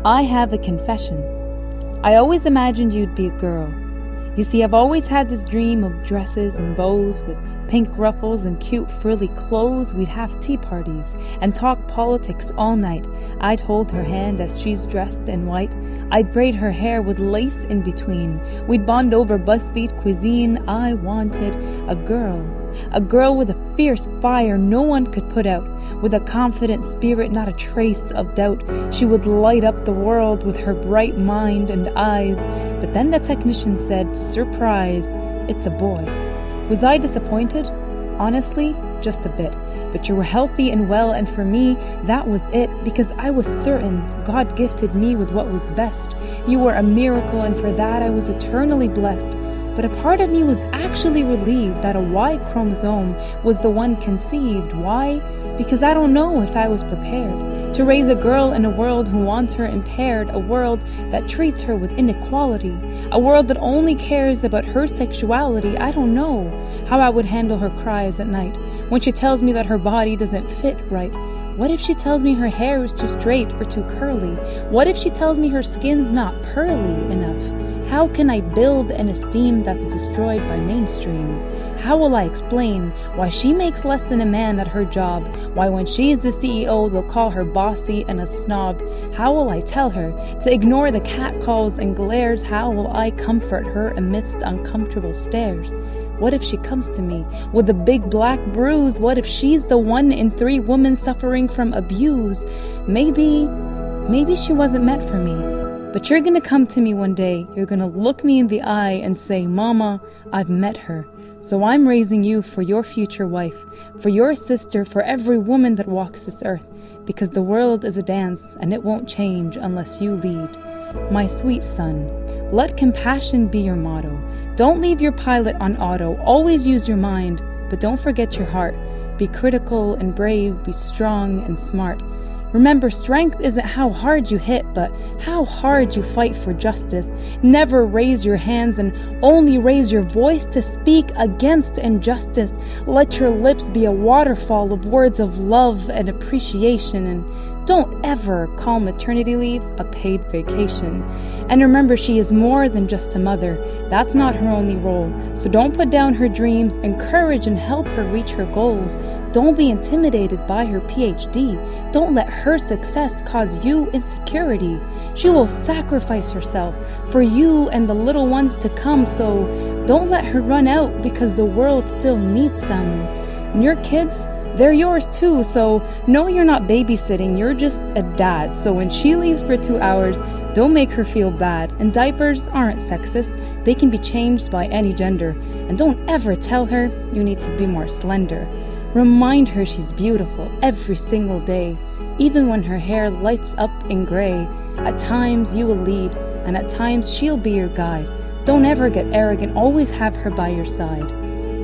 I have a confession. I always imagined you'd be a girl. You see, I've always had this dream of dresses and bows with pink ruffles and cute frilly clothes. We'd have tea parties and talk politics all night. I'd hold her hand as she's dressed in white. I'd braid her hair with lace in between. We'd bond over busbeat cuisine. I wanted a girl with a fierce fire no one could put out, with a confident spirit, not a trace of doubt. She would light up the world with her bright mind and eyes. But then the technician said, "Surprise, it's a boy." Was I disappointed? Honestly, just a bit. But you were healthy and well, and for me, that was it, because I was certain God gifted me with what was best. You were a miracle, and for that I was eternally blessed. But a part of me was actually relieved that a Y chromosome was the one conceived. Why? Because I don't know if I was prepared to raise a girl in a world who wants her impaired, a world that treats her with inequality, a world that only cares about her sexuality. I don't know how I would handle her cries at night when she tells me that her body doesn't fit right. What if she tells me her hair is too straight or too curly? What if she tells me her skin's not pearly enough? How can I build an esteem that's destroyed by mainstream? How will I explain why she makes less than a man at her job? Why when she's the CEO, they'll call her bossy and a snob? How will I tell her to ignore the catcalls and glares? How will I comfort her amidst uncomfortable stares? What if she comes to me with a big black bruise? What if she's the 1 in 3 women suffering from abuse? Maybe she wasn't meant for me. But you're gonna come to me one day, you're gonna look me in the eye and say, "Mama, I've met her. So I'm raising you for your future wife, for your sister, for every woman that walks this earth, because the world is a dance and it won't change unless you lead. My sweet son, let compassion be your motto. Don't leave your pilot on auto, always use your mind, but don't forget your heart. Be critical and brave, be strong and smart. Remember, strength isn't how hard you hit, but how hard you fight for justice. Never raise your hands and only raise your voice to speak against injustice. Let your lips be a waterfall of words of love and appreciation, and don't ever call maternity leave a paid vacation. And remember, she is more than just a mother. That's not her only role. So don't put down her dreams. Encourage and help her reach her goals. Don't be intimidated by her PhD. Don't let her success cause you insecurity. She will sacrifice herself for you and the little ones to come. So don't let her run out, because the world still needs them. And your kids, they're yours too, so no, you're not babysitting, you're just a dad. So when she leaves for 2 hours, don't make her feel bad. And diapers aren't sexist, they can be changed by any gender. And don't ever tell her you need to be more slender. Remind her she's beautiful every single day, even when her hair lights up in gray. At times you will lead, and at times she'll be your guide. Don't ever get arrogant, always have her by your side.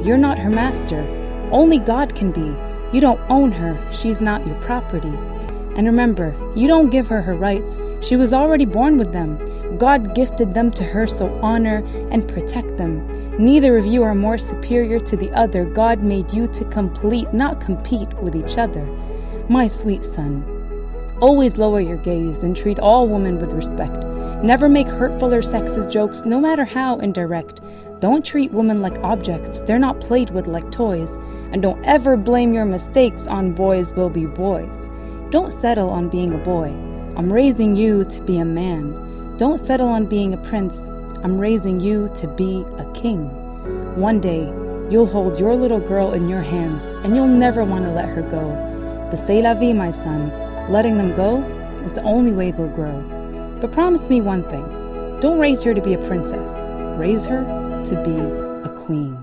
You're not her master, only God can be. You don't own her, she's not your property. And remember, you don't give her her rights, she was already born with them. God gifted them to her, so honor and protect them. Neither of you are more superior to the other. God made you to complete, not compete with each other. My sweet son, always lower your gaze and treat all women with respect. Never make hurtful or sexist jokes, no matter how indirect. Don't treat women like objects, they're not played with like toys. And don't ever blame your mistakes on boys will be boys. Don't settle on being a boy. I'm raising you to be a man. Don't settle on being a prince. I'm raising you to be a king. One day, you'll hold your little girl in your hands, and you'll never want to let her go. But c'est la vie, my son. Letting them go is the only way they'll grow. But promise me one thing. Don't raise her to be a princess. Raise her to be a queen.